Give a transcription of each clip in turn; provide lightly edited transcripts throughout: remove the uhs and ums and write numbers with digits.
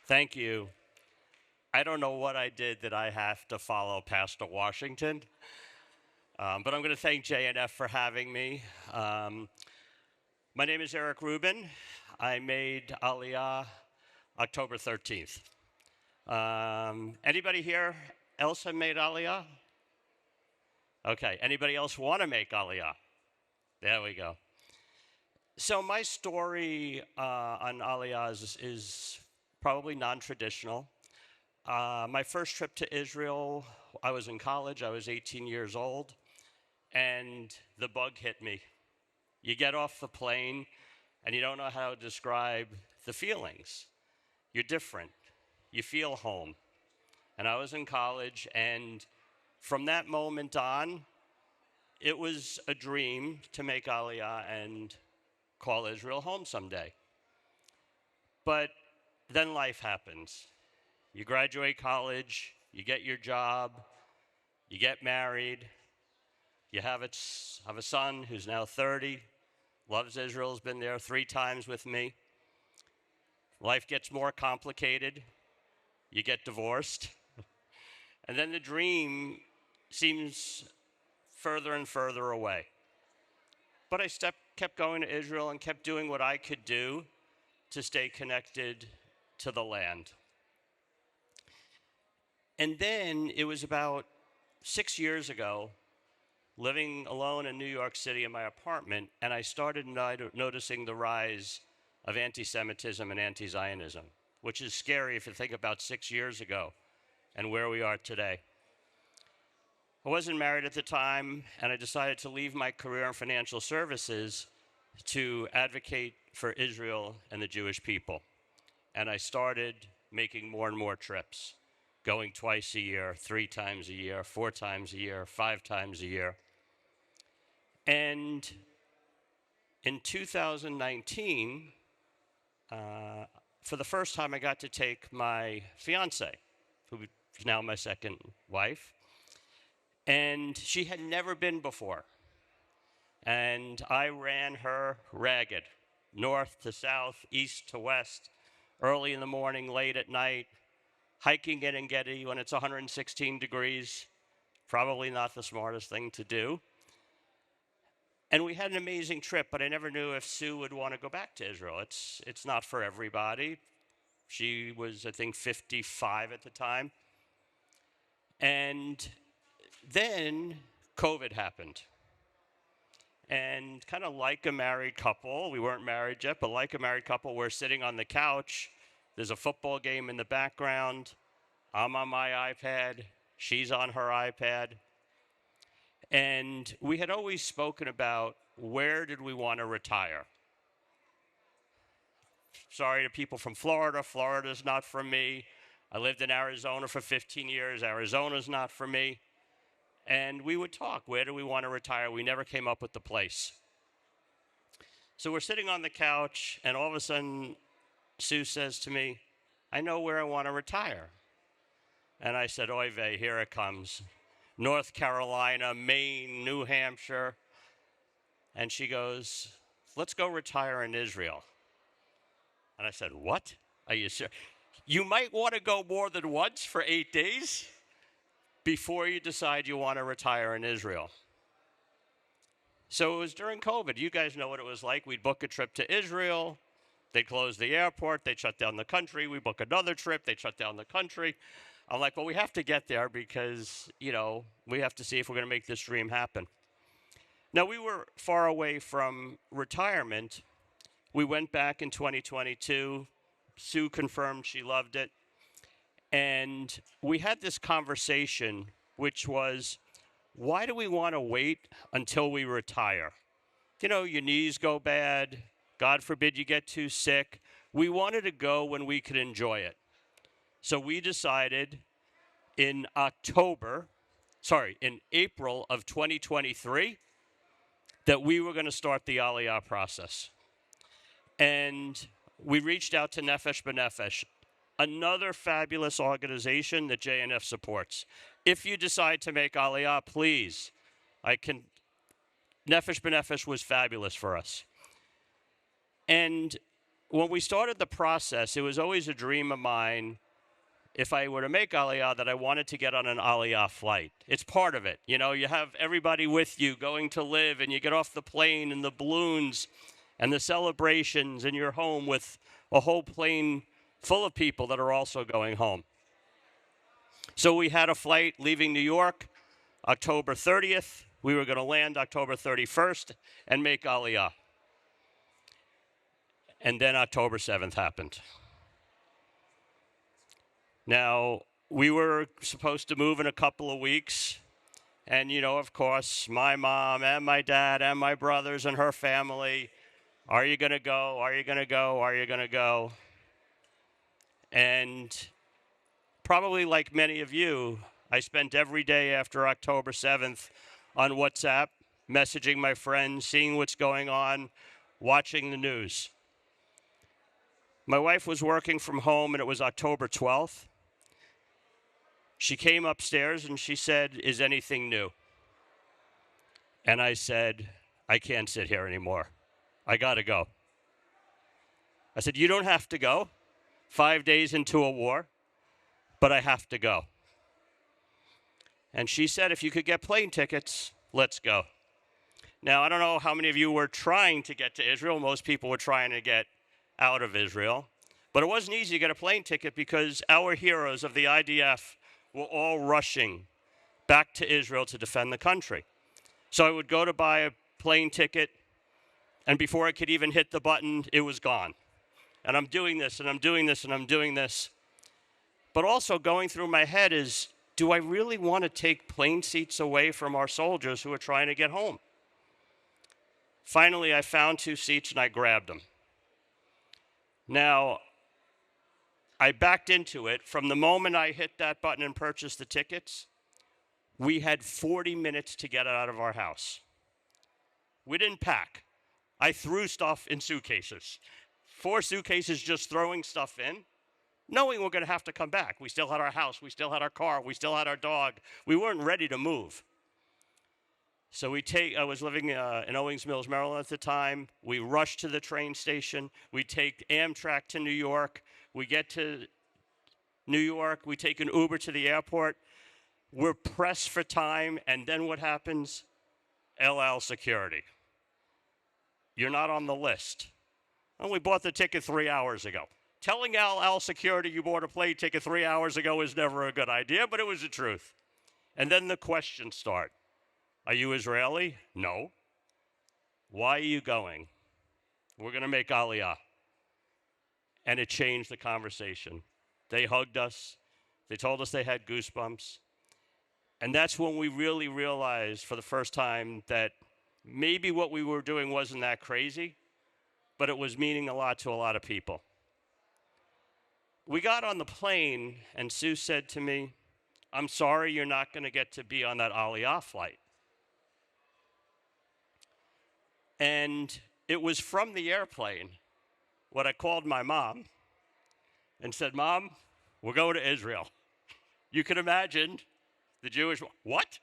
Thank you. I don't know what I did that I have to follow Pastor Washington, but I'm going to thank JNF for having me. Um, my name is Eric Rubin. I made Aliyah October 13th. Anybody here else have made Aliyah? Okay. Anybody else want to make Aliyah? There we go. So my story on Aliyah is probably non-traditional. My first trip to Israel, I was in college, I was 18 years old, and the bug hit me. You get off the plane and you don't know how to describe the feelings. You're different. You feel home. And I was in college, and from that moment on, it was a dream to make Aliyah and call Israel home someday. But then life happens. You graduate college, you get your job, you get married, you have a son who's now 30, loves Israel, has been there 3 times with me. Life gets more complicated, you get divorced, and then the dream seems further and further away. But I kept going to Israel and kept doing what I could do to stay connected to the land. And then it was about 6 years ago, living alone in New York City in my apartment, and I started noticing the rise of anti-Semitism and anti-Zionism, which is scary if you think about 6 years ago and where we are today. I wasn't married at the time, and I decided to leave my career in financial services to advocate for Israel and the Jewish people. And I started making more and more trips, going twice a year, 3 times a year, 4 times a year, 5 times a year. And in 2019, for the first time, I got to take my fiance, who is now my second wife, and she had never been before. And I ran her ragged, north to south, east to west, early in the morning, late at night, hiking in Engedi when it's 116 degrees, probably not the smartest thing to do. And we had an amazing trip, but I never knew if Sue would want to go back to Israel. It's not for everybody. She was, I think, 55 at the time. And then COVID happened. And kind of like a married couple, we weren't married yet, but like a married couple, we're sitting on the couch. There's a football game in the background. I'm on my iPad. She's on her iPad. And we had always spoken about where did we want to retire. Sorry to people from Florida. Florida's not for me. I lived in Arizona for 15 years. Arizona's not for me. And we would talk, where do we want to retire? We never came up with the place. So we're sitting on the couch, and all of a sudden, Sue says to me, I know where I want to retire. And I said, oy vey, here it comes. North Carolina, Maine, New Hampshire. And she goes, let's go retire in Israel. And I said, what? Are you serious? You might want to go more than once for 8 days before you decide you want to retire in Israel. So it was during COVID. You guys know what it was like. We'd book a trip to Israel. They'd close the airport. They'd shut down the country. We book another trip. They'd shut down the country. I'm like, well, we have to get there because, we have to see if we're going to make this dream happen. Now, we were far away from retirement. We went back in 2022. Sue confirmed she loved it. And we had this conversation, which was, why do we want to wait until we retire? Your knees go bad. God forbid you get too sick. We wanted to go when we could enjoy it. So we decided in April of 2023, that we were going to start the Aliyah process. And we reached out to Nefesh B'Nefesh, another fabulous organization that JNF supports. If you decide to make Aliyah, please, Nefesh B'Nefesh was fabulous for us. And when we started the process, it was always a dream of mine, if I were to make Aliyah, that I wanted to get on an Aliyah flight. It's part of it. You know, you have everybody with you going to live, and you get off the plane and the balloons and the celebrations in your home with a whole plane full of people that are also going home. So we had a flight leaving New York October 30th. We were going to land October 31st and make Aliyah. And then October 7th happened. Now, we were supposed to move in a couple of weeks. And, you know, of course, my mom and my dad and my brothers and her family, are you going to go? Are you going to go? Are you going to go? And probably like many of you, I spent every day after October 7th on WhatsApp, messaging my friends, seeing what's going on, watching the news. My wife was working from home, and it was October 12th. She came upstairs and she said, "Is anything new?" And I said, "I can't sit here anymore. I got to go." I said, "You don't have to go. 5 days into a war, but I have to go." And she said, "If you could get plane tickets, let's go." Now, I don't know how many of you were trying to get to Israel. Most people were trying to get out of Israel. But it wasn't easy to get a plane ticket because our heroes of the IDF were all rushing back to Israel to defend the country. So I would go to buy a plane ticket, and before I could even hit the button, it was gone. And I'm doing this, and I'm doing this, and I'm doing this. But also going through my head is, do I really want to take plane seats away from our soldiers who are trying to get home? Finally, I found 2 seats, and I grabbed them. Now, I backed into it. From the moment I hit that button and purchased the tickets, we had 40 minutes to get out of our house. We didn't pack. I threw stuff in suitcases. 4 suitcases just throwing stuff in, knowing we're going to have to come back. We still had our house. We still had our car. We still had our dog. We weren't ready to move. So I was living in Owings Mills, Maryland at the time. We rushed to the train station. We take Amtrak to New York. We get to New York. We take an Uber to the airport. We're pressed for time. And then what happens? LL security. You're not on the list. And we bought the ticket 3 hours ago. Telling LL security you bought a plane ticket 3 hours ago is never a good idea, but it was the truth. And then the questions start. Are you Israeli? No. Why are you going? We're going to make Aliyah. And it changed the conversation. They hugged us. They told us they had goosebumps. And that's when we really realized for the first time that maybe what we were doing wasn't that crazy, but it was meaning a lot to a lot of people. We got on the plane, and Sue said to me, "I'm sorry you're not going to get to be on that Aliyah flight." And it was from the airplane what I called my mom and said, "Mom, we're going to Israel." You can imagine the Jewish, what?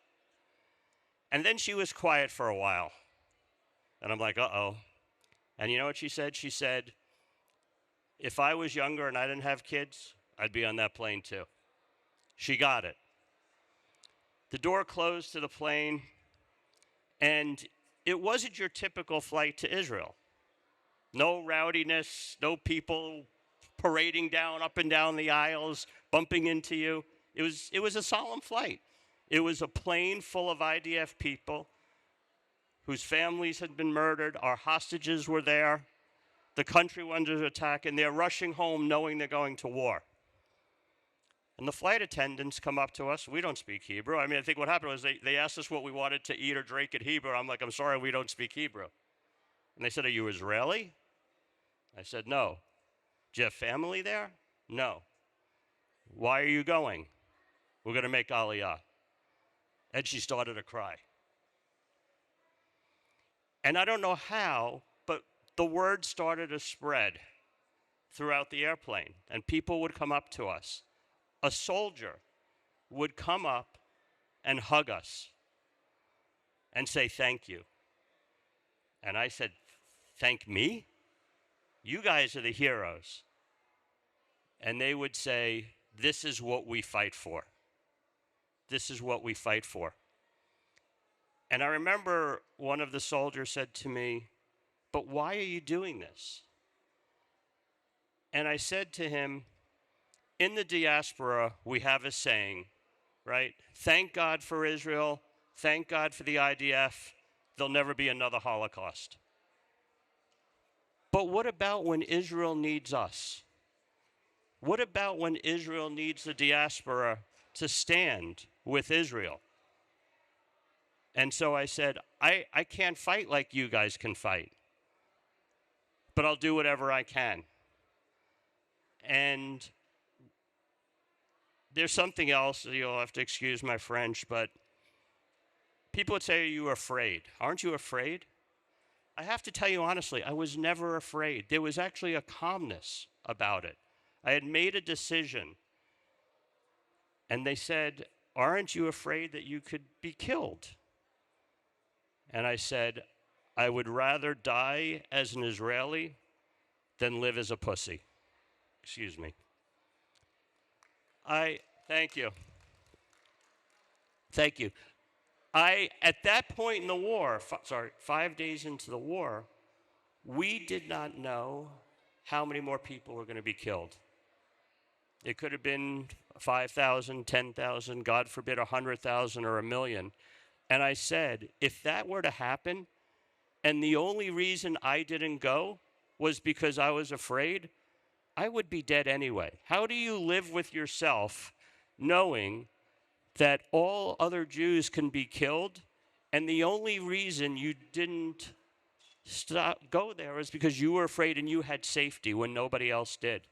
And then she was quiet for a while. And I'm like, uh-oh. And you know what she said? She said, "If I was younger and I didn't have kids, I'd be on that plane too." She got it. The door closed to the plane, and it wasn't your typical flight to Israel. No rowdiness, no people parading up and down the aisles, bumping into you. It was a solemn flight. It was a plane full of IDF people whose families had been murdered. Our hostages were there. The country was under attack, and they're rushing home knowing they're going to war. And the flight attendants come up to us. We don't speak Hebrew. I mean, I think what happened was they asked us what we wanted to eat or drink in Hebrew. I'm like, "I'm sorry, we don't speak Hebrew." And they said, "Are you Israeli?" I said, "No." "Do you have family there?" "No." "Why are you going?" "We're going to make Aliyah." And she started to cry. And I don't know how, but the word started to spread throughout the airplane, and people would come up to us. A soldier would come up and hug us and say, "Thank you." And I said, "Thank me? You guys are the heroes. And they would say, this is what we fight for. This is what we fight for. And I remember one of the soldiers said to me, but why are you doing this? And I said to him, in the diaspora, we have a saying, right? Thank God for Israel. Thank God for the IDF. There'll never be another Holocaust. But what about when Israel needs us? What about when Israel needs the diaspora to stand with Israel? And so I said, I can't fight like you guys can fight, but I'll do whatever I can. And there's something else, you'll have to excuse my French, but people would say, are you afraid? Aren't you afraid? I have to tell you honestly, I was never afraid. There was actually a calmness about it. I had made a decision. And they said, aren't you afraid that you could be killed? And I said, I would rather die as an Israeli than live as a pussy. Excuse me. Thank you. Thank you. At that point in the war, 5 days into the war, we did not know how many more people were going to be killed. It could have been 5,000, 10,000, God forbid 100,000 or 1,000,000. And I said, if that were to happen, and the only reason I didn't go was because I was afraid, I would be dead anyway. How do you live with yourself knowing that all other Jews can be killed, and the only reason you didn't go there is because you were afraid and you had safety when nobody else did?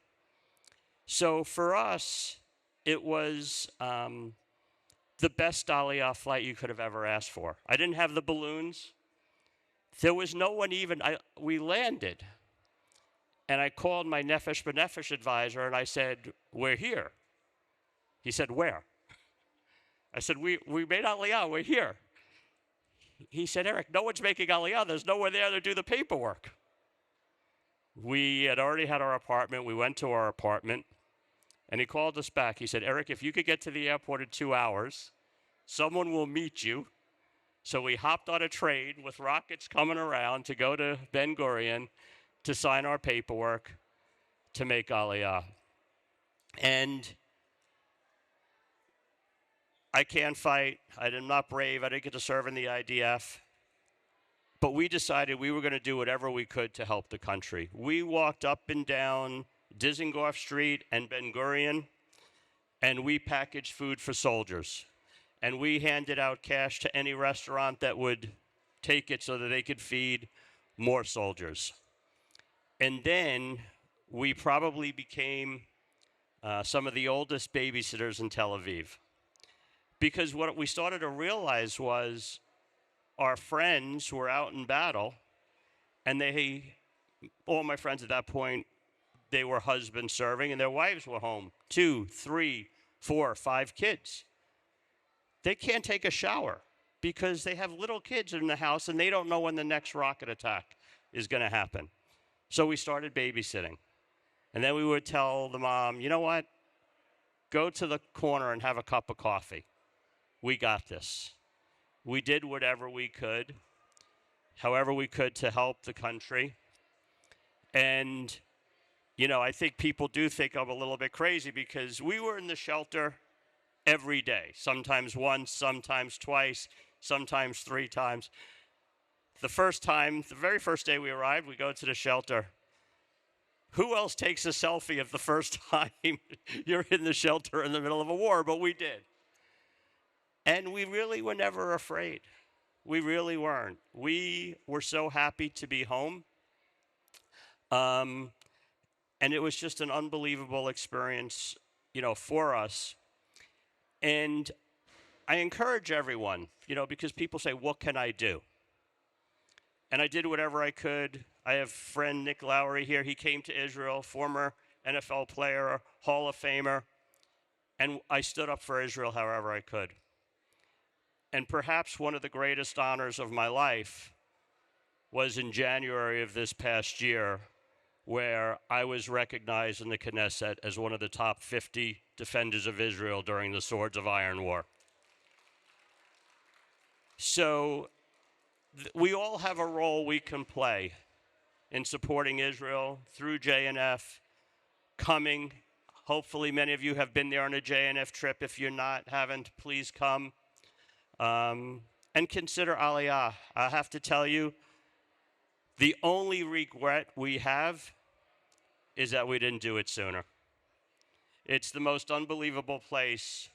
So for us, it was the best Aliyah flight you could have ever asked for. I didn't have the balloons. There was no one even, we landed. And I called my Nefesh B'Nefesh advisor and I said, we're here. He said, where? I said, we made Aliyah, we're here. He said, Eric, no one's making Aliyah. There's no one there to do the paperwork. We had already had our apartment. We went to our apartment. And he called us back. He said, Eric, if you could get to the airport in 2 hours, someone will meet you. So we hopped on a train with rockets coming around to go to Ben Gurion to sign our paperwork to make Aliyah. And I can't fight. I'm not brave. I didn't get to serve in the IDF. But we decided we were going to do whatever we could to help the country. We walked up and down Dizengoff Street and Ben Gurion, and we packaged food for soldiers. And we handed out cash to any restaurant that would take it so that they could feed more soldiers. And then we probably became some of the oldest babysitters in Tel Aviv. Because what we started to realize was our friends were out in battle, and all my friends at that point, they were husbands serving, and their wives were home. 2, 3, 4, 5 kids. They can't take a shower because they have little kids in the house, and they don't know when the next rocket attack is going to happen. So we started babysitting. And then we would tell the mom, you know what? Go to the corner and have a cup of coffee. We got this. We did whatever we could, however we could, to help the country. And you know, I think people do think I'm a little bit crazy because we were in the shelter every day, sometimes once, sometimes twice, sometimes 3 times. The very first day we arrived, we go to the shelter. Who else takes a selfie of the first time you're in the shelter in the middle of a war? But we did. And we really were never afraid. We really weren't. We were so happy to be home. And it was just an unbelievable experience, you know, for us. And I encourage everyone, you know, because people say, what can I do? And I did whatever I could. I have friend Nick Lowry here. He came to Israel, former NFL player, Hall of Famer. And I stood up for Israel however I could. And perhaps one of the greatest honors of my life was in January of this past year where I was recognized in the Knesset as one of the top 50 defenders of Israel during the Swords of Iron War. So we all have a role we can play in supporting Israel through JNF, coming. Hopefully many of you have been there on a JNF trip. If you're not, haven't, please come. And consider Aliyah. I have to tell you, the only regret we have is that we didn't do it sooner. It's the most unbelievable place.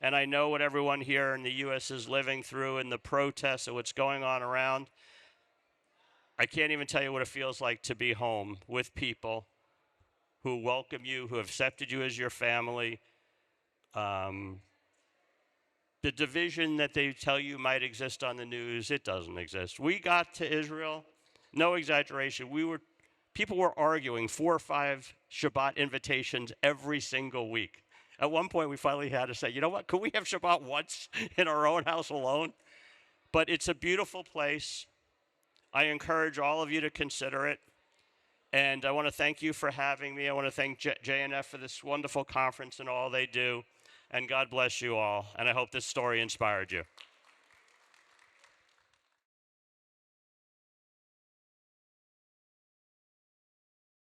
And I know what everyone here in the U.S. is living through and the protests and what's going on around. I can't even tell you what it feels like to be home with people who welcome you, who have accepted you as your family. The division that they tell you might exist on the news, it doesn't exist. We got to Israel, no exaggeration. People were arguing 4 or 5 Shabbat invitations every single week. At one point, we finally had to say, you know what, could we have Shabbat once in our own house alone? But it's a beautiful place. I encourage all of you to consider it. And I want to thank you for having me. I want to thank JNF for this wonderful conference and all they do. And God bless you all. And I hope this story inspired you.